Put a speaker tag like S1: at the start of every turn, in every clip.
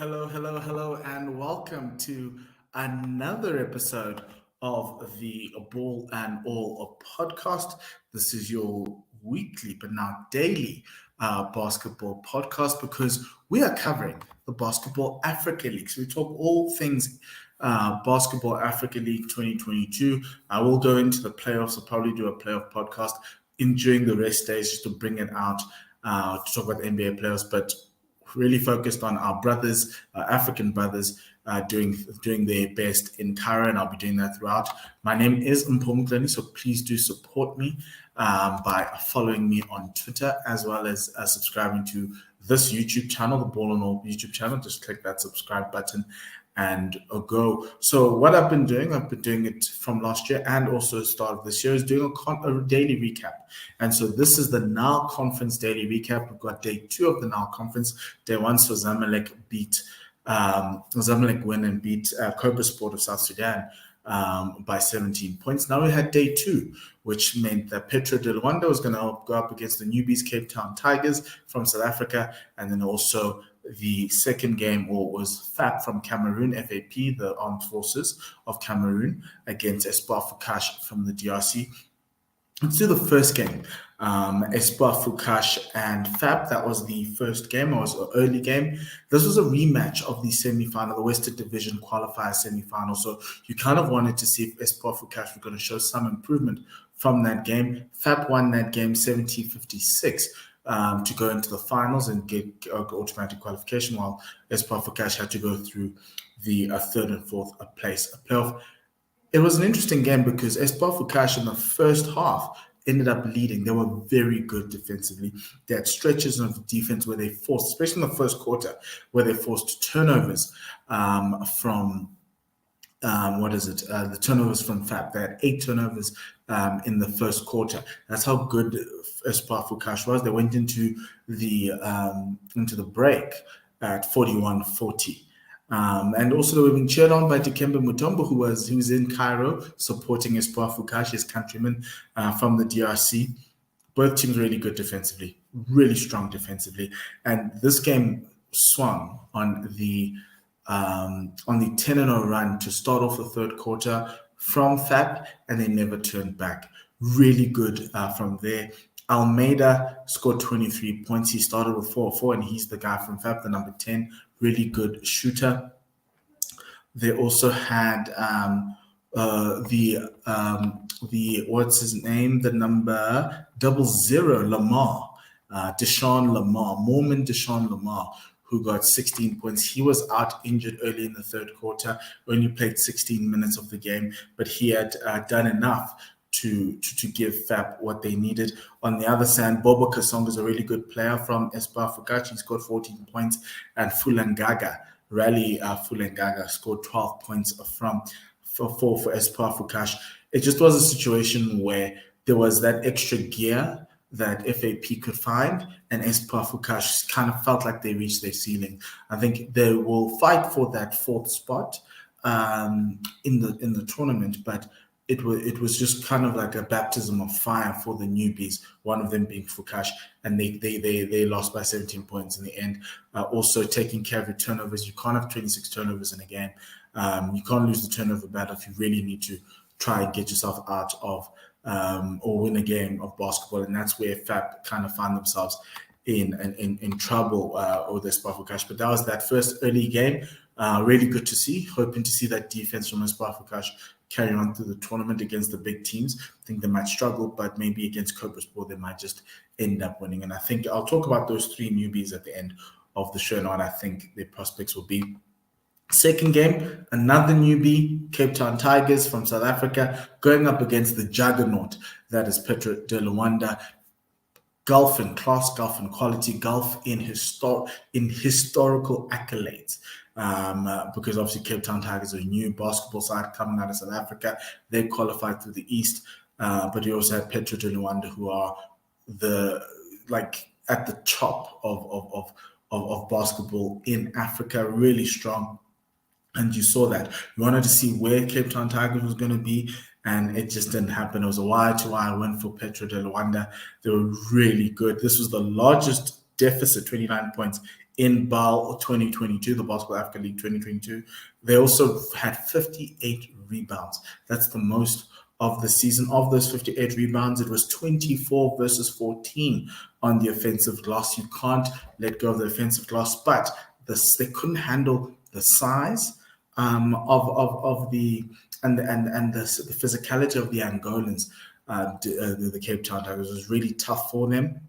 S1: hello, and welcome to another episode of the Ball and All podcast. This is your weekly, but now daily basketball podcast because we are covering the Basketball Africa League. So we talk all things Basketball Africa League 2022. I will go into the playoffs. I'll probably do a playoff podcast during the rest days just to bring it out to talk about the NBA players, but really focused on our brothers, African brothers, doing their best in Cairo, and I'll be doing that throughout. My name is Mpho, so please do support me by following me on Twitter as well as subscribing to this YouTube channel, the Ball and All YouTube channel. Just click that subscribe button and go. So what I've been doing it from last year and also the start of this year, is doing a daily recap. And so this is the Nile Conference daily recap. We've got day 2 of the Nile Conference. Day 1 saw Zamalek win and beat Cobra Sport of South Sudan by 17 points. Now we had day 2, which meant that Petro de Luanda was going to go up against the newbies Cape Town Tigers from South Africa, and then also the second game was FAP from Cameroon, FAP, the Armed Forces of Cameroon, against Espoir Fukash from the DRC. Let's do the first game. Espoir Fukash and FAP. That was the first game. It was an early game. This was a rematch of the semi-final, the Western Division qualifier semi-final. So you kind of wanted to see if Espoir Fukash were going to show some improvement from that game. FAP won that game 70-56. To go into the finals and get automatic qualification, while Espoir Fukash had to go through the third and fourth place playoff. It was an interesting game because Espoir Fukash in the first half ended up leading. They were very good defensively. They had stretches of defense where they forced, especially in the first quarter, where they forced turnovers from the turnovers from FAP. They had 8 turnovers in the first quarter. That's how good Espoir Fukash was. They went into the break at 41-40. And also they were being cheered on by Dikembe Mutombo, who was in Cairo supporting Espoir Fukash, his countryman from the DRC. Both teams really good defensively, really strong defensively. And this game swung on the 10-0 run to start off the third quarter from FAP, and they never turned back. Really good from there. Almeida scored 23 points. He started with 4-4, and he's the guy from FAP, the number 10. Really good shooter. They also had the what's his name? The number 00, Lamar, Deshaun Lamar, Mormon Deshaun Lamar, who got 16 points. He was out injured early in the third quarter, only played 16 minutes of the game, but he had done enough to give FAP what they needed. On the other side, Bobo Kasongo is a really good player from Espoir Fukash. He scored 14 points, and Fulangaga scored 12 points for Espoir Fukash. It just was a situation where there was that extra gear that FAP could find, and Espoir Fukash kind of felt like they reached their ceiling. I think they will fight for that 4th spot in the tournament, but it was just kind of like a baptism of fire for the newbies, one of them being Fukash, and they lost by 17 points in the end. Also taking care of your turnovers. You can't have 26 turnovers in a game. You can't lose the turnover battle if you really need to try and get yourself out of or win a game of basketball, and that's where FAP kind of found themselves in trouble with Espoir Fukash. But that was that first early game. Really good to see. Hoping to see that defense from Espoir Fukash carry on through the tournament against the big teams. I think they might struggle, but maybe against Cobra Sport they might just end up winning. And I think I'll talk about those 3 newbies at the end of the show and what I think their prospects will be. Second game, another newbie, Cape Town Tigers from South Africa, going up against the juggernaut that is Petro de Luanda. Golf in class, golf in quality, golf in historical accolades. Because obviously Cape Town Tigers are a new basketball side coming out of South Africa. They qualified through the East, but you also have Petro de Luanda, who are at the top of basketball in Africa, really strong. And you saw that. You wanted to see where Cape Town Tigers was going to be, and it just didn't happen. It was a wire-to-wire win for Petro de Luanda. They were really good. This was the largest deficit, 29 points, in BAL 2022, the Basketball Africa League 2022. They also had 58 rebounds. That's the most of the season. Of those 58 rebounds, it was 24 versus 14 on the offensive glass. You can't let go of the offensive glass, but they couldn't handle the size of the the physicality of the Angolans. The Cape Town Tigers was really tough for them.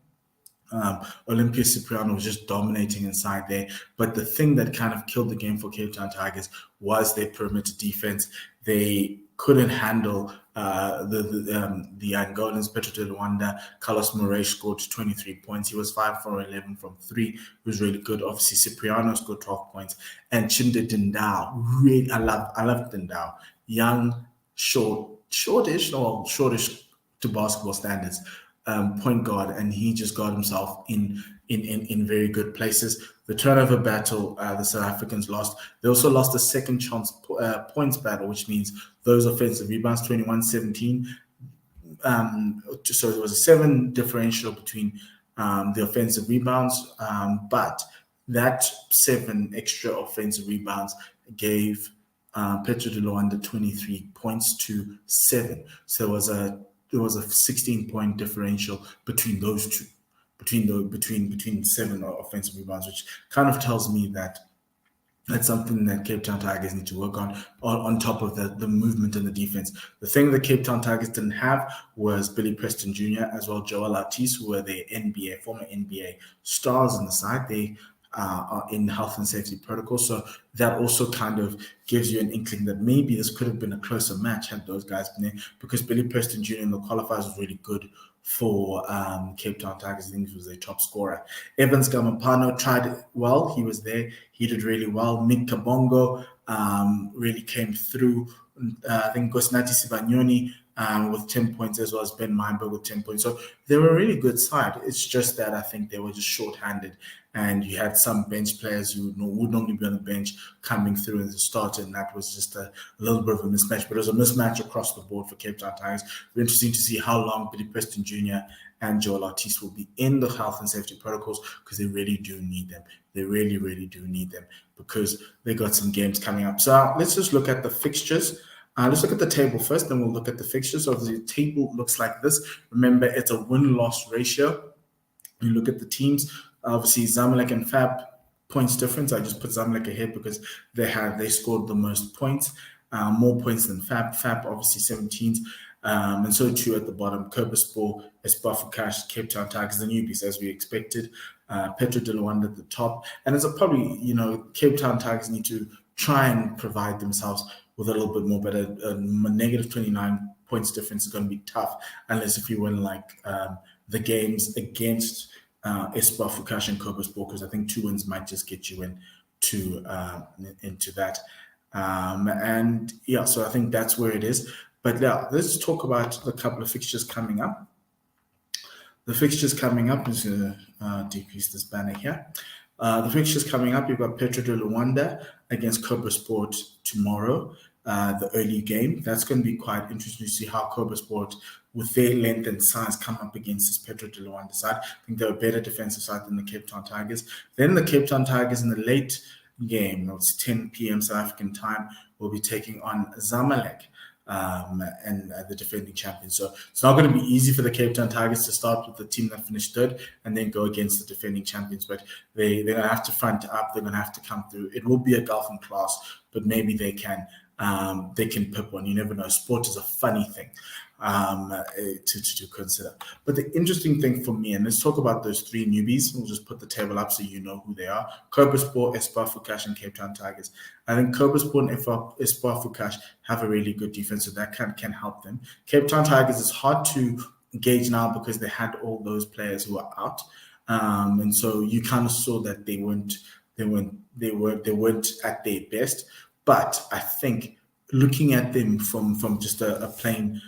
S1: Olympia Cipriano was just dominating inside there. But the thing that kind of killed the game for Cape Town Tigers was their perimeter defense. They couldn't handle the Angolans. Petro de Luanda, Carlos Moraes scored 23 points. He was 5 for 11 from 3. He was really good. Obviously, Cipriano scored 12 points. And Chinde Dindao, really, I love Dindao. Young, shortish to basketball standards. Point guard, and he just got himself in very good places. The turnover battle, the South Africans lost. They also lost the second chance points battle, which means those offensive rebounds, 21-17. So there was a 7 differential between the offensive rebounds, but that 7 extra offensive rebounds gave Petro de Luanda 23 points to 7. So there was a 16-point differential between those two, between 7 offensive rebounds, which kind of tells me that that's something that Cape Town Tigers need to work on top of the movement and the defense. The thing that Cape Town Tigers didn't have was Billy Preston Jr. as well Joel Artis, who were the former NBA stars on the side. They are in health and safety protocol. So that also kind of gives you an inkling that maybe this could have been a closer match had those guys been there, because Billy Preston Jr. in the qualifiers was really good for Cape Town Tigers. I think he was their top scorer. Evans Gamampano tried well. He was there. He did really well. Nick Kabongo really came through. I think Gosnati Sibanyoni with 10 points, as well as Ben Meinberg with 10 points. So they were a really good side. It's just that I think they were just short-handed, and you had some bench players who would normally be on the bench coming through as a starter, and that was just a little bit of a mismatch. But it was a mismatch across the board for Cape Town Tigers. It'll be interesting to see how long Billy Preston Jr. and Joel Artis will be in the health and safety protocols, because they really do need them. They really, really do need them, because they got some games coming up. So let's just look at the fixtures. Let's look at the table first, then we'll look at the fixtures. So the table looks like this. Remember, it's a win-loss ratio. You look at the teams. Obviously, Zamalek and Fab, points difference. I just put Zamalek ahead because they scored the most points, more points than Fab. Fab obviously 17s. And so too at the bottom, Kerberspor, Espoir-Fukash, Cape Town Tigers, the newbies as we expected. Petro de Luanda at the top. And it's probably, Cape Town Tigers need to try and provide themselves with a little bit more, but a negative 29 points difference is going to be tough unless if you win like the games against Espoir-Fukash and Kerberspor, because I think 2 wins might just get you into that. And yeah, so I think that's where it is. But yeah, let's talk about the couple of fixtures coming up. The fixtures coming up is going to decrease this banner here. The fixtures coming up, you've got Petro de Luanda against Kerberspor tomorrow, the early game. That's going to be quite interesting to see how Kerberspor, with their length and size, come up against this Petro de Luanda side. I think they're a better defensive side than the Cape Town Tigers. Then the Cape Town Tigers in the late game, it's 10 p.m. South African time, will be taking on Zamalek. And the defending champions. So it's not going to be easy for the Cape Town Tigers to start with the team that finished third and then go against the defending champions. But they're going to have to front up. They're going to have to come through. It will be a golfing class, but maybe they can pip one. You never know. Sport is a funny thing to consider. But the interesting thing for me, and let's talk about those 3 newbies. We'll just put the table up so you know who they are. Kerberspor, Espoir-Fukash, and Cape Town Tigers. I think Kerberspor and Espoir-Fukash have a really good defense, so that can help them. Cape Town Tigers is hard to gauge now because they had all those players who are out, and so you kind of saw that they weren't at their best. But I think looking at them from just a plain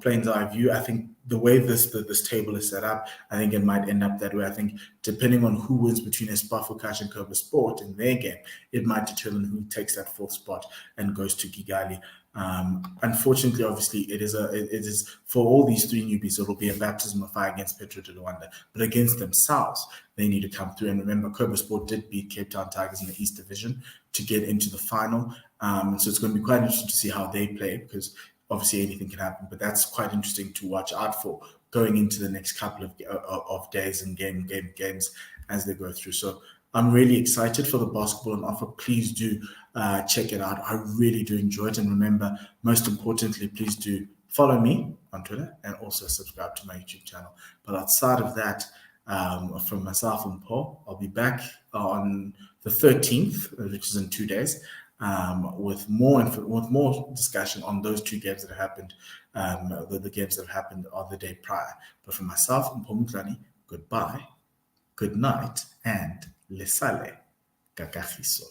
S1: plain's eye view. I think the way this table is set up, I think it might end up that way. I think depending on who wins between Mpho and Kobe Sport in their game, it might determine who takes that fourth spot and goes to Kigali. Unfortunately, obviously, it is for all these three newbies, it'll be a baptism of fire against Petro de Luanda, but against themselves, they need to come through. And remember, Kobe Sport did beat Cape Town Tigers in the East Division to get into the final. So it's going to be quite interesting to see how they play, because obviously anything can happen, but that's quite interesting to watch out for going into the next couple of days and games as they go through. So I'm really excited for the basketball and offer. Please do check it out. I really do enjoy it. And remember, most importantly, please do follow me on Twitter and also subscribe to my YouTube channel. But outside of that, from myself and Mpho, I'll be back on the 13th, which is in 2 days, with more discussion on those two games that happened, the games that happened on the day prior. But for myself and Mpho Mtlani, goodbye, good night, and lesale kakagiso.